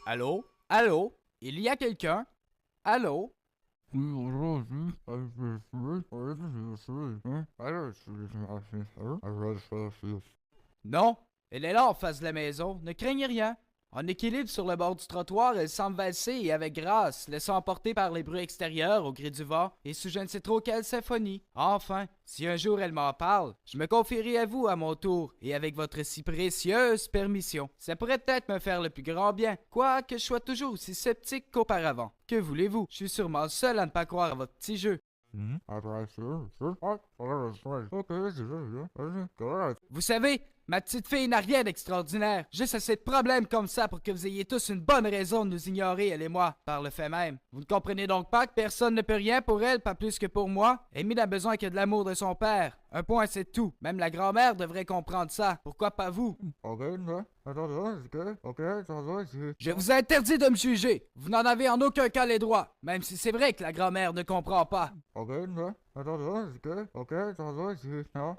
Allô? Allô? Il y a quelqu'un? Allô? Non, elle est là en face de la maison, ne craignez rien. En équilibre sur le bord du trottoir, elle semble valser et avec grâce, laissant emporter par les bruits extérieurs au gré du vent et sous je ne sais trop quelle symphonie. Enfin, si un jour elle m'en parle, je me confierai à vous à mon tour et avec votre si précieuse permission. Ça pourrait peut-être me faire le plus grand bien, quoique je sois toujours aussi sceptique qu'auparavant. Que voulez-vous? Je suis sûrement le seul à ne pas croire à votre petit jeu. Vous savez, ma petite fille n'a rien d'extraordinaire. Juste assez de problèmes comme ça pour que vous ayez tous une bonne raison de nous ignorer, elle et moi, par le fait même. Vous ne comprenez donc pas que personne ne peut rien pour elle, pas plus que pour moi? Amy n'a besoin que de l'amour de son père. Un point, c'est tout. Même la grand-mère devrait comprendre ça. Pourquoi pas vous? Je vous interdis de me juger. Vous n'en avez en aucun cas les droits, même si c'est vrai que la grand-mère ne comprend pas.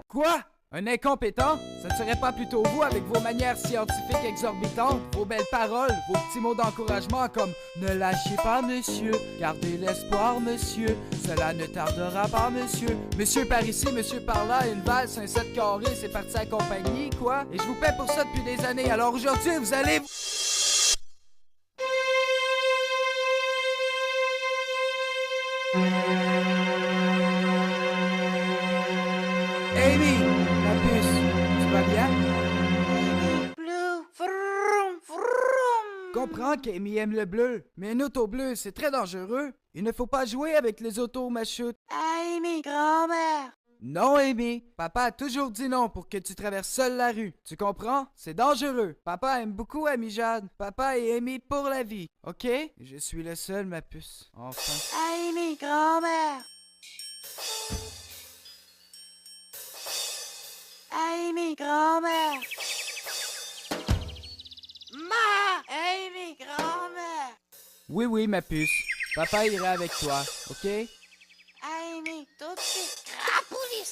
Quoi? Un incompétent? Ce ne serait pas plutôt vous avec vos manières scientifiques exorbitantes, vos belles paroles, vos petits mots d'encouragement comme « Ne lâchez pas, monsieur. Gardez l'espoir, monsieur. Cela ne tardera pas, monsieur. Monsieur par ici, monsieur par là, une valse, un 7 carré, c'est parti à compagnie, quoi? Et je vous paie pour ça depuis des années, alors aujourd'hui, vous allez... Amy! La puce, tu vas bien? Bleu, vroom, vroom. Comprends qu'Amy aime le bleu, mais une auto bleue, c'est très dangereux. Il ne faut pas jouer avec les autos machutes. Amy, grand-mère. Non, Amy. Papa a toujours dit non pour que tu traverses seule la rue. Tu comprends? C'est dangereux. Papa aime beaucoup Amy Jade. Papa et Amy pour la vie. OK? Je suis le seul, ma puce. Enfin. Amy, grand-mère. Amy, grand-mère. Amy, grand-mère. Oui, oui, ma puce. Papa ira avec toi. OK? Amy, tout de suite, crapoulis.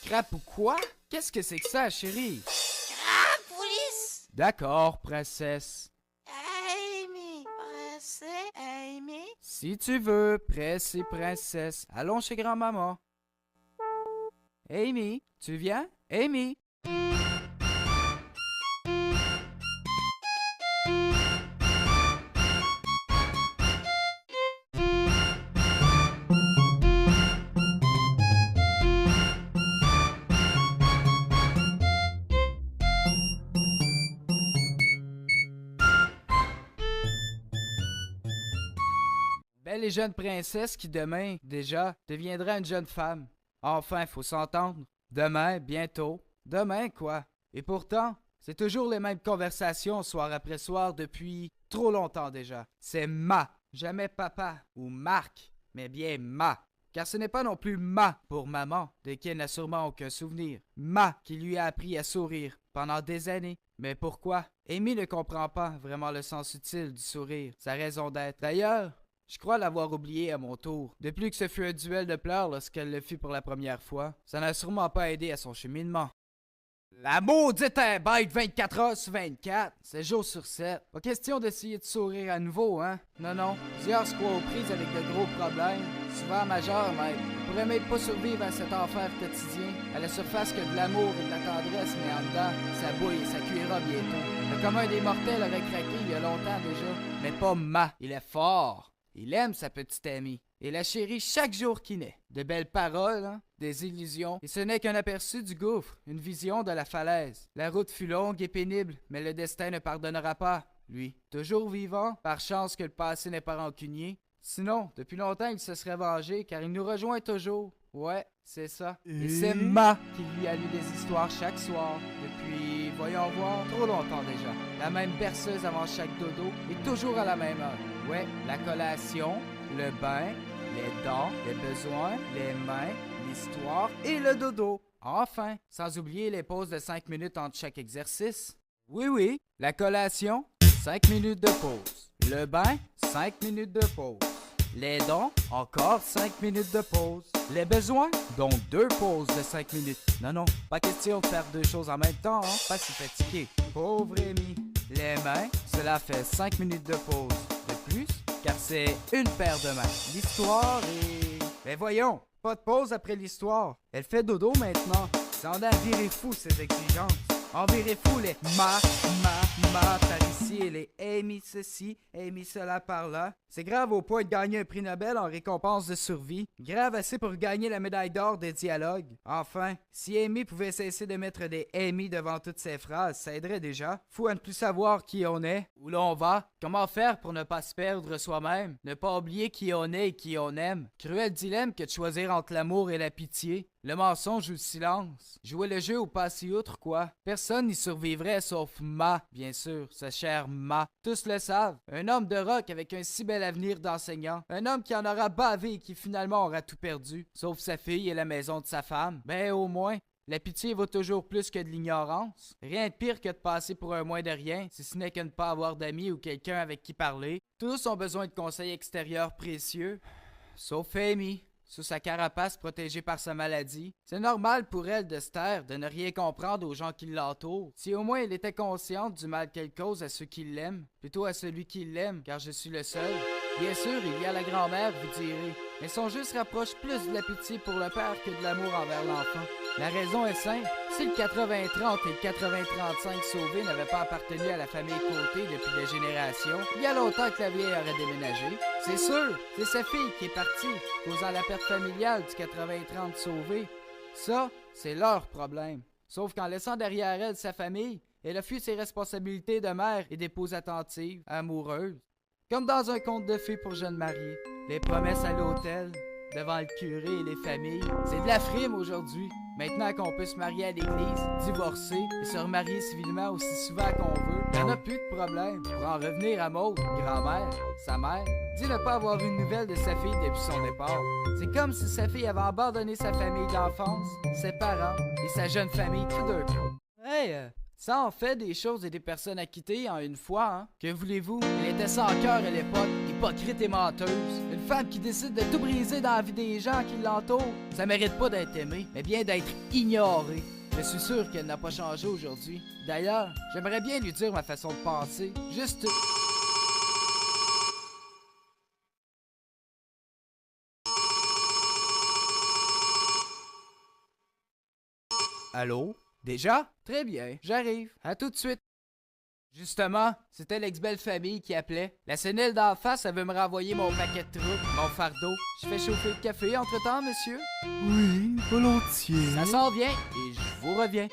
Crap ou quoi? Qu'est-ce que c'est que ça, chérie? Crapoulis. D'accord, princesse. Amy, pressé, Amy. Si tu veux, presse et princesse. Allons chez grand-maman. Amy, tu viens? Amy? Belle et jeune princesse qui demain, déjà, deviendra une jeune femme. Enfin, faut s'entendre. Demain, bientôt. Demain, quoi? Et pourtant, c'est toujours les mêmes conversations soir après soir depuis trop longtemps déjà. C'est ma, jamais papa ou Marc, mais bien ma. Car ce n'est pas non plus ma pour maman, de qui elle n'a sûrement aucun souvenir. Ma qui lui a appris à sourire pendant des années. Mais pourquoi? Amy ne comprend pas vraiment le sens utile du sourire, sa raison d'être. D'ailleurs, je crois l'avoir oublié à mon tour. Depuis que ce fut un duel de pleurs lorsqu'elle le fit pour la première fois, ça n'a sûrement pas aidé à son cheminement. La maudite bête 24 heures sur 24, 7 jours sur 7. Pas question d'essayer de sourire à nouveau, hein? Non, non. Plusieurs se croient aux prises avec de gros problèmes, souvent majeurs même. On pourrait même pas survivre à cet enfer quotidien. À la surface que de l'amour et de la tendresse, mais en dedans, ça bouille et ça cuira bientôt. Le commun des mortels aurait craqué il y a longtemps déjà. Mais pas ma. Il est fort. Il aime sa petite amie et la chérit chaque jour qui naît. De belles paroles, hein? Des illusions, et ce n'est qu'un aperçu du gouffre, une vision de la falaise. La route fut longue et pénible, mais le destin ne pardonnera pas, lui. Toujours vivant, par chance que le passé n'est pas rancunier. Sinon, depuis longtemps il se serait vengé, car il nous rejoint toujours, Ouais, c'est ça. Et c'est Ma qui lui a lu des histoires chaque soir, depuis, voyons voir, trop longtemps déjà. La même berceuse avant chaque dodo, et toujours à la même heure. Ouais, la collation, le bain, les dents, les besoins, les mains, l'histoire et le dodo. Enfin, sans oublier les pauses de 5 minutes entre chaque exercice. Oui, la collation, 5 minutes de pause. Le bain, 5 minutes de pause. Les dons, encore 5 minutes de pause. Les besoins, donc 2 pauses de 5 minutes. Non, pas question de faire 2 choses en même temps, hein? Pas si fatigué. Pauvre Amy. Les mains, cela fait 5 minutes de pause de plus, car c'est une paire de mains. L'histoire est... Mais voyons, pas de pause après l'histoire. Elle fait dodo maintenant. Ça en a viré fou, ces exigences. En viré fou, les ma par ici et les Amy ceci, Amy cela par là. C'est grave au point de gagner un prix Nobel en récompense de survie. Grave assez pour gagner la médaille d'or des dialogues. Enfin, si Amy pouvait cesser de mettre des Amy devant toutes ses phrases, ça aiderait déjà. Fou à ne plus savoir qui on est, où l'on va, comment faire pour ne pas se perdre soi-même, ne pas oublier qui on est et qui on aime. Cruel dilemme que de choisir entre l'amour et la pitié. Le mensonge ou le silence. Jouer le jeu ou passer outre, quoi. Personne n'y survivrait sauf Ma, bien sûr, ce cher Ma. Tous le savent. Un homme de rock avec un si bel avenir d'enseignant. Un homme qui en aura bavé et qui finalement aura tout perdu. Sauf sa fille et la maison de sa femme. Ben au moins, la pitié vaut toujours plus que de l'ignorance. Rien de pire que de passer pour un moins de rien, si ce n'est que ne pas avoir d'amis ou quelqu'un avec qui parler. Tous ont besoin de conseils extérieurs précieux. Sauf Amy. Sous sa carapace protégée par sa maladie. C'est normal pour elle de se taire, de ne rien comprendre aux gens qui l'entourent. Si au moins elle était consciente du mal qu'elle cause à ceux qui l'aiment, plutôt à celui qui l'aime, car je suis le seul. Bien sûr, il y a la grand-mère, vous direz, mais son jeu se rapproche plus de la pitié pour le père que de l'amour envers l'enfant. La raison est simple, si le 80-30 et le 80-35 sauvé n'avaient pas appartenu à la famille Côté depuis des générations, il y a longtemps que la vieille aurait déménagé. C'est sûr, c'est sa fille qui est partie, causant la perte familiale du 80-30 sauvé. Ça, c'est leur problème. Sauf qu'en laissant derrière elle sa famille, elle a fui ses responsabilités de mère et d'épouse attentive, amoureuse. Comme dans un conte de fées pour jeunes mariés, les promesses à l'hôtel, devant le curé et les familles. C'est de la frime aujourd'hui. Maintenant qu'on peut se marier à l'église, divorcer et se remarier civilement aussi souvent qu'on veut, il n'y en a plus de problème. Pour en revenir à Maud, grand-mère, sa mère, dit ne pas avoir une nouvelle de sa fille depuis son départ. C'est comme si sa fille avait abandonné sa famille d'enfance, ses parents et sa jeune famille tout d'un coup. Hey, ça en fait des choses et des personnes à quitter en une fois, hein? Que voulez-vous? Elle était sans cœur à l'époque, hypocrite et menteuse. Une femme qui décide de tout briser dans la vie des gens qui l'entourent. Ça mérite pas d'être aimé, mais bien d'être ignoré. Je suis sûr qu'elle n'a pas changé aujourd'hui. D'ailleurs, j'aimerais bien lui dire ma façon de penser. Juste... Allô? Déjà? Très bien, j'arrive. À tout de suite. Justement, c'était l'ex-belle famille qui appelait. La sénile d'en face, elle veut me renvoyer mon paquet de troubles, mon fardeau. Je fais chauffer le café entre-temps, monsieur? Oui, volontiers. Ça s'en vient et je vous reviens.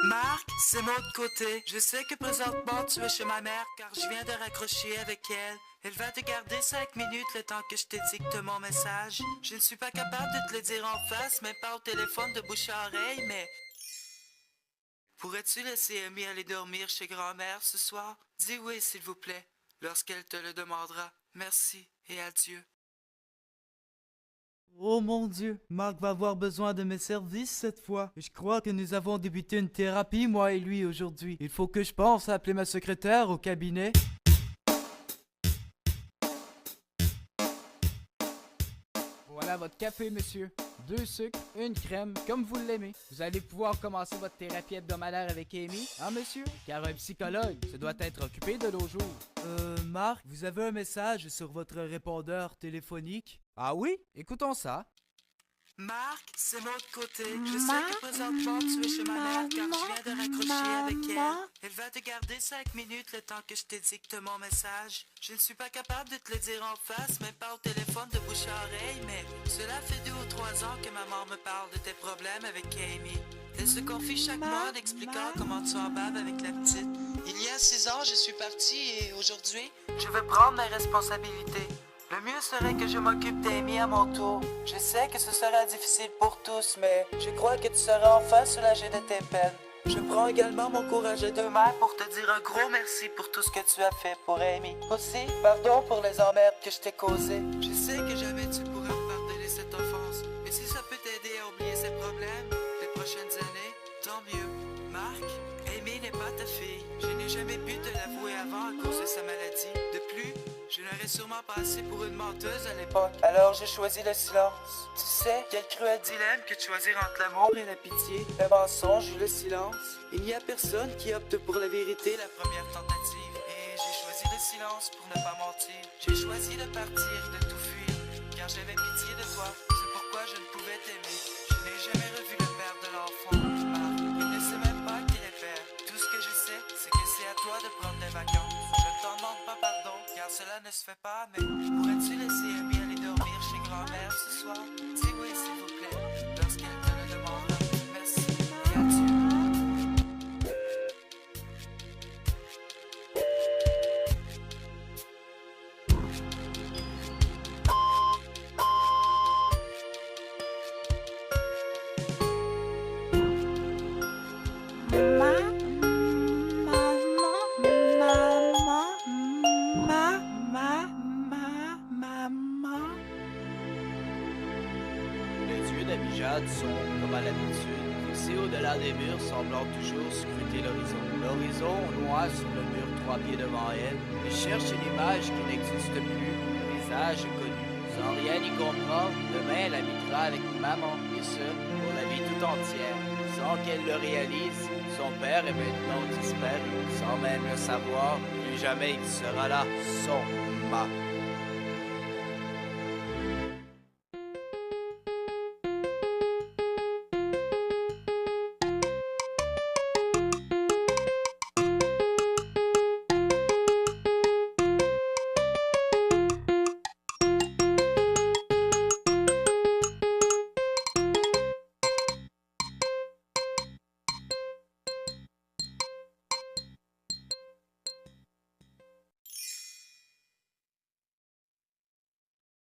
Marc, c'est moi de côté. Je sais que présentement tu es chez ma mère car je viens de raccrocher avec elle. Elle va te garder 5 minutes le temps que je te dicte mon message. Je ne suis pas capable de te le dire en face, même pas au téléphone de bouche à oreille, mais... Pourrais-tu laisser Amy aller dormir chez grand-mère ce soir? Dis oui, s'il vous plaît, lorsqu'elle te le demandera. Merci et adieu. Oh mon Dieu, Marc va avoir besoin de mes services cette fois. Je crois que nous avons débuté une thérapie, moi et lui, aujourd'hui. Il faut que je pense à appeler ma secrétaire au cabinet. Voilà votre café, monsieur. 2 sucres, une crème, comme vous l'aimez. Vous allez pouvoir commencer votre thérapie hebdomadaire avec Amy, hein monsieur? Car un psychologue se doit être occupé de nos jours. Marc, vous avez un message sur votre répondeur téléphonique? Ah oui? Écoutons ça. Marc, c'est moi de côté. Je sais que présentement tu es chez ma mère car je viens de raccrocher avec elle. Elle va te garder 5 minutes le temps que je t'édicte mon message. Je ne suis pas capable de te le dire en face, même pas au téléphone de bouche à oreille, mais cela fait 2 ou 3 ans que maman me parle de tes problèmes avec Amy. Elle se confie chaque mois en expliquant comment tu en baves avec la petite. Il y a 6 ans, je suis parti et aujourd'hui, je veux prendre mes responsabilités. Le mieux serait que je m'occupe d'Amy à mon tour. Je sais que ce sera difficile pour tous, mais je crois que tu seras enfin soulagé de tes peines. Je prends également mon courage à 2 mains pour te dire un gros merci pour tout ce que tu as fait pour Amy. Aussi, pardon pour les emmerdes que je t'ai causées. Je sais que jamais tu pourras me pardonner cette offense, mais si ça peut t'aider à oublier ces problèmes les prochaines années, tant mieux. Marc, Amy n'est pas ta fille. Je n'ai jamais pu te l'avouer avant à cause de sa maladie. De plus, je l'aurais sûrement passé pour une menteuse à l'époque. Alors j'ai choisi le silence. Tu sais, quel cruel dilemme que de choisir entre l'amour et la pitié, le mensonge ou le silence. Il n'y a personne qui opte pour la vérité la première tentative. Et j'ai choisi le silence pour ne pas mentir. J'ai choisi de partir, de tout fuir, car j'avais pitié de toi. C'est pourquoi je ne pouvais t'aimer. Je n'ai jamais revu le père de l'enfant. Marc, il ne sait même pas qu'il est père. Tout ce que je sais, c'est que c'est à toi de prendre des vacances. Je ne t'en demande pas pardon, car cela ne se fait pas, mais pourrais-tu laisser Amy aller dormir chez grand-mère ce soir? Dis oui, s'il vous plaît, lorsqu'elle te le demandera. Merci, et adieu. Les yeux d'Amijad sont, comme à l'habitude, fixés au-delà des murs, semblant toujours scruter l'horizon. L'horizon, loin sur le mur 3 pieds devant elle, et cherche une image qui n'existe plus, un visage connu. Sans rien y comprendre, demain elle habitera avec maman, et ce, pour la vie tout entière. Sans qu'elle le réalise, son père est maintenant disparu. Sans même le savoir, plus jamais il sera là, son ma.